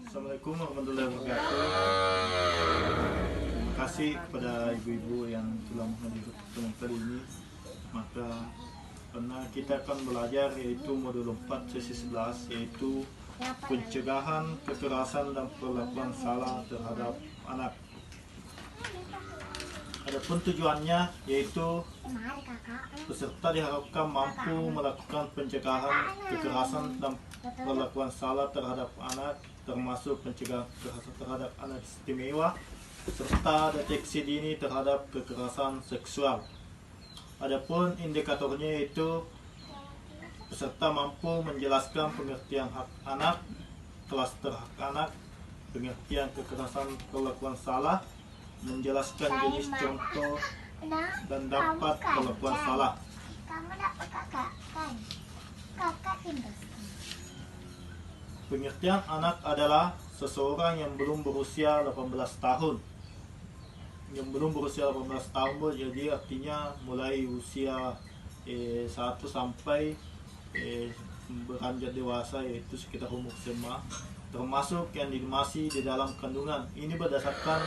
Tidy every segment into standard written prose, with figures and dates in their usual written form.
Assalamualaikum warahmatullahi wabarakatuh. Terima kasih kepada ibu-ibu yang telah menghadiri pertemuan kali ini. Maka karena kita akan belajar yaitu modul 4 sesi 11, yaitu pencegahan kekerasan dan perlakuan salah terhadap anak. Adapun tujuannya yaitu peserta diharapkan mampu melakukan pencegahan kekerasan dan perlakuan salah terhadap anak, termasuk pencegahan kekerasan terhadap anak istimewa serta deteksi dini terhadap kekerasan seksual. Adapun indikatornya yaitu peserta mampu menjelaskan pengertian hak anak, klaster hak anak, pengertian kekerasan perlakuan salah, menjelaskan jenis contoh dan dapat perlakuan salah. Pengertian anak adalah seseorang yang belum berusia 18 tahun. Yang belum berusia 18 tahun, jadi artinya mulai usia 1 sampai beranjak dewasa, yaitu sekitar umur SMA, termasuk yang masih di dalam kandungan. Ini berdasarkan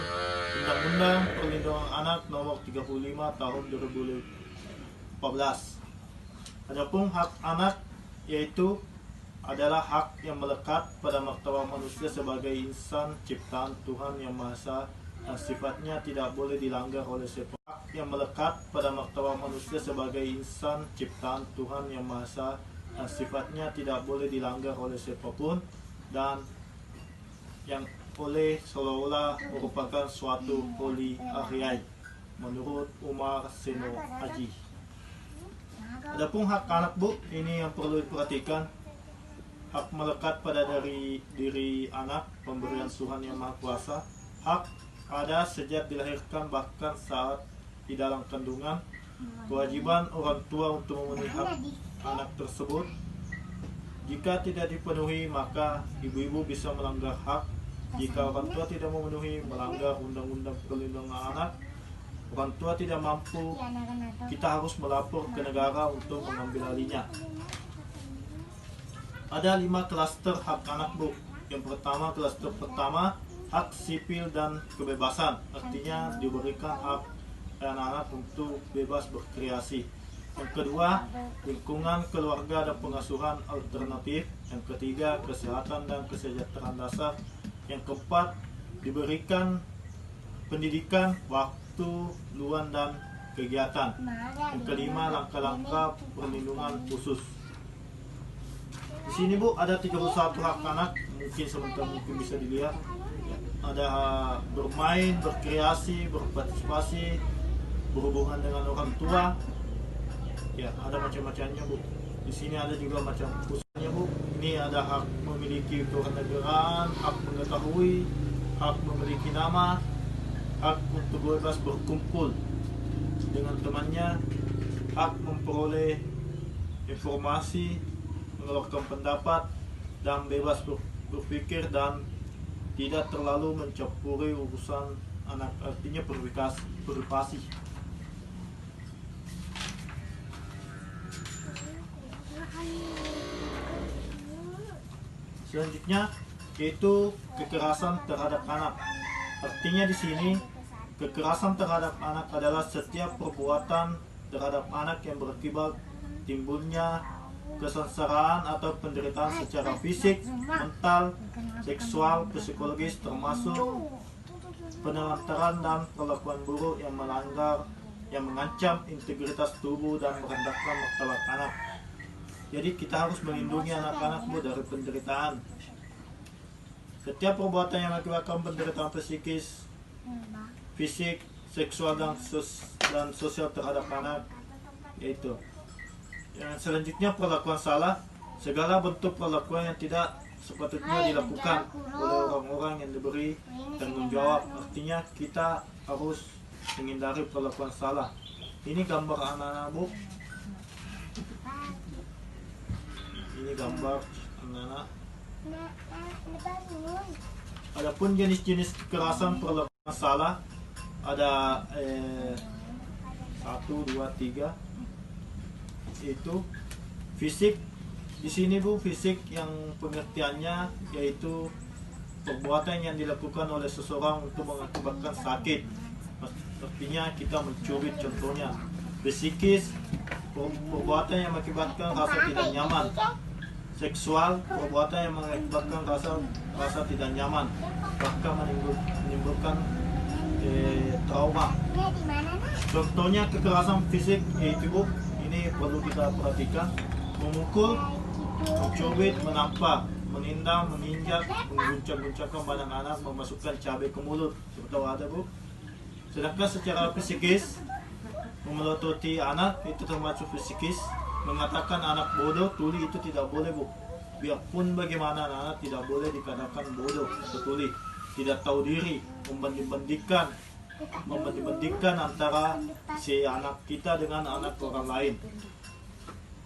Undang-Undang Perlindungan Anak Nomor 35 Tahun 2014. Adapun hak anak yaitu adalah hak yang melekat pada martabat manusia sebagai insan ciptaan Tuhan Yang Maha Esa dan sifatnya tidak boleh dilanggar oleh siapapun. Hak yang melekat pada martabat manusia sebagai insan ciptaan Tuhan Yang Maha Esa dan sifatnya tidak boleh dilanggar oleh siapapun, dan yang oleh seolah-olah merupakan suatu poliarchai menurut Umar Seno Aji. Adapun hak anak, Bu, ini yang perlu diperhatikan. Hak melekat pada dari diri anak, pemberian Tuhan Yang Maha Kuasa. Hak ada sejak dilahirkan, bahkan saat di dalam kandungan. Kewajiban orang tua untuk memenuhi hak anak tersebut. Jika tidak dipenuhi, maka ibu-ibu bisa melanggar hak. Jika orang tua tidak memenuhi, melanggar Undang-Undang Perlindungan Anak. Orang tua tidak mampu, kita harus melapor ke negara untuk mengambil alihnya. Ada 5 klaster hak anak, Bu. Yang pertama, klaster pertama, hak sipil dan kebebasan. Artinya diberikan hak anak-anak untuk bebas berkreasi. Yang kedua, lingkungan keluarga dan pengasuhan alternatif. Yang ketiga, kesehatan dan kesejahteraan dasar. Yang keempat, diberikan pendidikan, waktu, luang dan kegiatan. Yang kelima, langkah-langkah perlindungan khusus. Di sini, Bu, ada 31 hak anak. Mungkin sebentar bisa dilihat. Ada bermain, berkreasi, berpartisipasi, berhubungan dengan orang tua. Ya, ada macam-macamnya, Bu. Di sini ada juga macam khususnya, Bu. Ini ada hak memiliki kewarganegaraan, hak mengetahui, hak memiliki nama, hak untuk bebas berkumpul dengan temannya, hak memperoleh informasi, mengeluarkan pendapat, dan bebas berpikir dan tidak terlalu mencampuri urusan anak, artinya privasi. Selanjutnya yaitu kekerasan terhadap anak. Artinya di sini kekerasan terhadap anak adalah setiap perbuatan terhadap anak yang berakibat timbulnya kesengsaraan atau penderitaan secara fisik, mental, seksual, psikologis, termasuk penelantaran dan perlakuan buruk yang melanggar, yang mengancam integritas tubuh dan merendahkan martabat anak. Jadi kita harus melindungi anak-anak, Bu, dari penderitaan. Setiap perbuatan yang mengakibatkan penderitaan psikis, fisik, seksual dan sosial terhadap anak, yaitu. Yang selanjutnya, perlakuan salah. Segala bentuk perlakuan yang tidak sepatutnya dilakukan oleh orang-orang yang diberi tanggung jawab. Artinya kita harus menghindari perlakuan salah. Ini gambar anak-anak, Bu. Ini gambar anak-anak. Adapun jenis-jenis kekerasan perlakuan salah ada 1, 2, 3. Itu fisik. Di sini, Bu, fisik yang pengertiannya yaitu perbuatan yang dilakukan oleh seseorang untuk mengakibatkan sakit. Artinya kita mencuri, contohnya psikis, perbuatan yang mengakibatkan rasa tidak nyaman. Seksual, perbuatan yang mengakibatkan rasa tidak nyaman, bahkan menimbulkan trauma. Contohnya kekerasan fisik, yaitu ini perlu kita perhatikan: memukul, mencubit, menampar, menendang, menginjak, mengguncang-guncangkan badan anak, memasukkan cabai ke mulut. Seperti ada, Bu. Sedangkan secara psikis, memelototi anak itu termasuk psikis. Mengatakan anak bodoh, tuli, itu tidak boleh, Bu. Biarpun bagaimana, anak tidak boleh dikatakan bodoh atau tuli. Tidak tahu diri, membanding-bandingkan antara si anak kita dengan anak orang lain.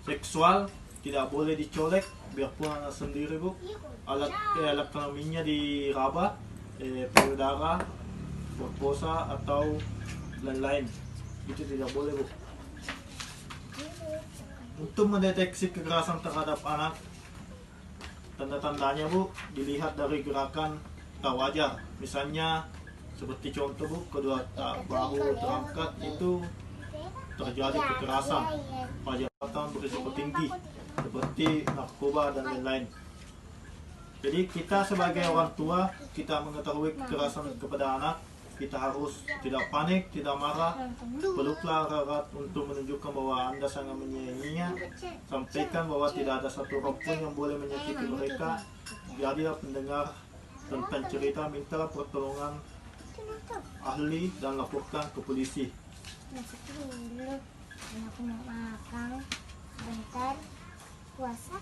Seksual, tidak boleh dicolek, biarpun anak sendiri, Bu. Alat kelaminnya diraba, payudara, berposa atau lain-lain, itu tidak boleh, Bu. Untuk mendeteksi kekerasan terhadap anak, tanda-tandanya, Bu, dilihat dari gerakan tak wajar. Misalnya seperti contoh, Bu, kedua bahu terangkat, itu terjadi kekerasan. Pajatan berisiko tinggi seperti narkoba dan lain-lain. Jadi kita sebagai orang tua, kita mengetahui kekerasan kepada anak, kita harus tidak panik, tidak marah, peluklah erat untuk menunjukkan bahwa Anda sangat menyayanginya. Sampaikan bahwa tidak ada satu orang pun yang boleh menyakiti mereka. Jadilah pendengar tentang cerita, mintalah pertolongan ahli dan laporkan ke polisi. Aku mau makan bentar, puasa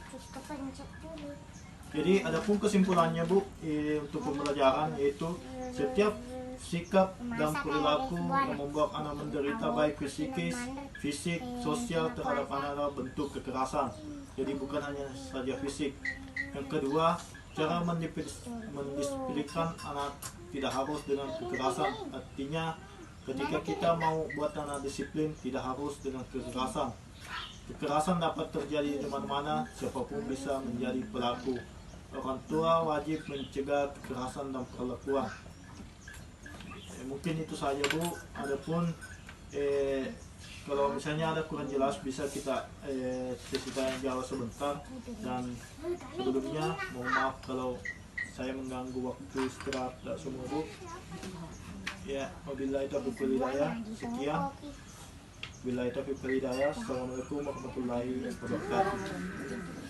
cukup pencet dulu. Jadi adapun kesimpulannya, Bu, untuk pembelajaran, yaitu setiap sikap dan perilaku yang membuat anak menderita baik fisik, sosial terhadap anak adalah bentuk kekerasan. Jadi bukan hanya saja fisik. Yang kedua, cara mendisiplinkan anak tidak harus dengan kekerasan. Artinya ketika kita mau buat anak disiplin, tidak harus dengan kekerasan. Kekerasan dapat terjadi di mana-mana, siapapun bisa menjadi pelaku. Orang tua wajib mencegah kekerasan dan perlakuan. Mungkin itu saja, Bu. Adapun kalau misalnya ada kurang jelas, bisa kita tanya jawab sebentar. Dan sebelumnya mohon maaf kalau saya mengganggu waktu istirahat semua, Bu. Ya, wabillahi taufiq wal hidayah. Sekian. Wabillahi taufiq wal hidayah. Assalamualaikum warahmatullahi wabarakatuh.